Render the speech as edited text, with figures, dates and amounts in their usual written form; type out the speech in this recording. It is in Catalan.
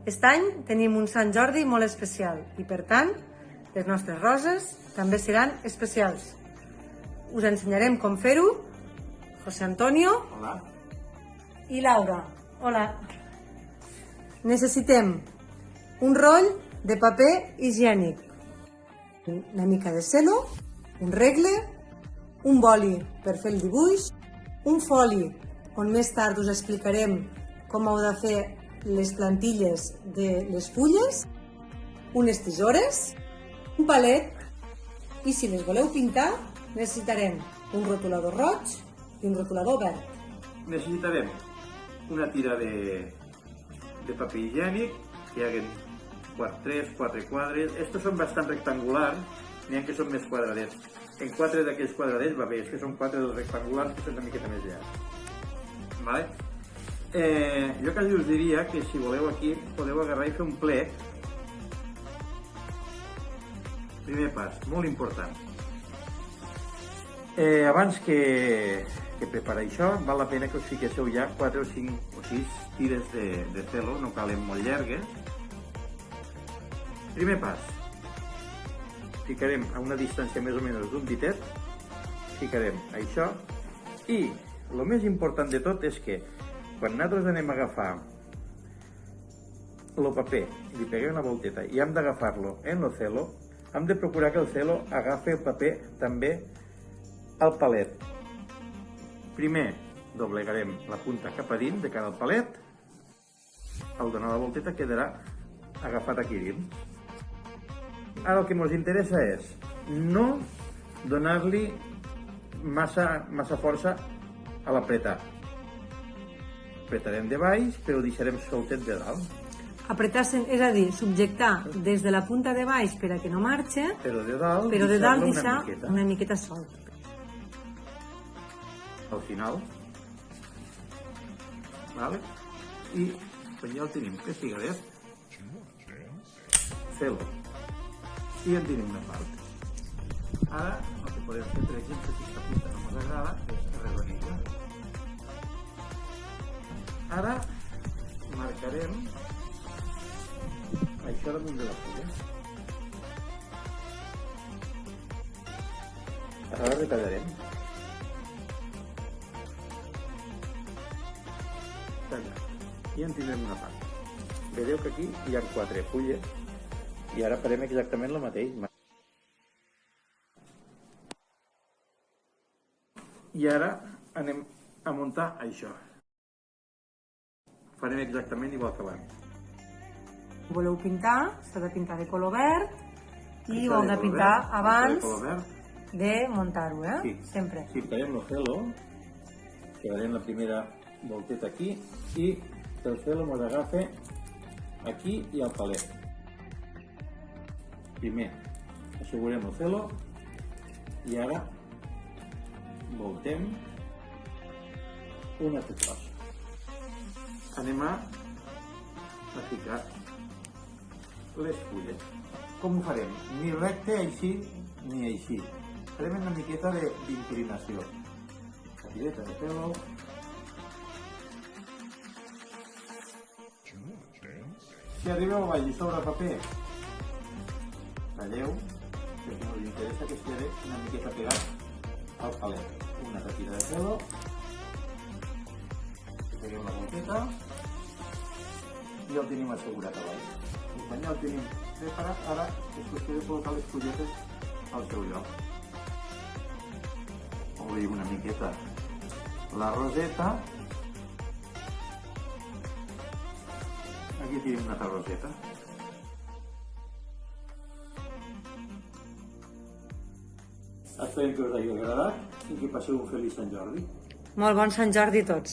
Aquest any tenim un Sant Jordi molt especial i, per tant, les nostres roses també seran especials. Us ensenyarem com fer-ho José Antonio. Hola. I Laura. Hola. Necessitem un roll de paper higiènic, una mica de celo, un regle, un boli per fer el dibuix, un foli on més tard us explicarem com heu de fer les plantilles de les fulles, unes tisores, un palet i si les voleu pintar necessitarem un rotulador roig i un rotulador verd. Necessitarem una tira de paper higiènic, que hi haguen 4 quadres. Estos són bastant rectangulars, n'hi ha que són més quadradets. En 4 d'aquells quadradets va bé, és que són 4 dels rectangulars que són una miqueta més llargs. Vale? Jo quasi us diria que si voleu aquí podeu agarrar i fer un plec. Primer pas, molt important. Abans que preparar això, val la pena que us fiquéssiu ja 4 o 5 o 6 tires de celo, no calen molt llargues. Primer pas, ficarem a una distància més o menys d'un ditet, ficarem això i el més important de tot és que quan nosaltres anem a agafar el paper, li peguem una volteta i hem d'agafar-lo en el celo, hem de procurar que el celo agafi el paper també al palet. Primer doblegarem la punta cap a dins de cada palet, al donar la volteta quedarà agafat aquí dins. Ara el que ens interessa és no donar-li massa força a l'apretar. Apretarem de baix, però ho deixarem soltet de dalt. Apretar, és a dir, subjectar des de la punta de baix per a que no marxe, però de dalt deixar una miqueta solt. Al final, vale? I quan ja el tenim que figadet, celo, i en tenim una part. Ara, el que podem fer, per exemple, si aquesta punta no ens agrada, és arredonir-la. Ara marcarem això damunt de la fulla. Ara retallarem. I en tindrem una part. Vedeu que aquí hi ha 4 fulles i ara farem exactament el mateix. I ara anem a muntar això. Farem exactament igual que abans. Voleu pintar, s'ha de pintar de color verd i ho heu de pintar abans de muntar-ho, Sí. Sempre. Si farem el celo, quedarem la primera volteta aquí i el celo ens agafa aquí i al palet. Primer assegurem el celo i ara voltem un altre tros. Anem a ficar les fulles. Com ho farem? Ni recte així ni així. Farem una miqueta d'inclinació. La tireta de pelo. Si arribeu a baix i sobre paper, talleu, perquè no li interessa que es quedi una miqueta pegat al palet. Una retira de pelo, pegueu la volteta i el tenim assegurat a baix. I quan ja el tenim preparat, ara és qüestió de col·locar les fulletes al seu lloc. Obrim una miqueta la roseta. Aquí tenim una altra roseta. Esperem que us hagi agradat i que passeu un feliç Sant Jordi. Molt bon Sant Jordi a tots.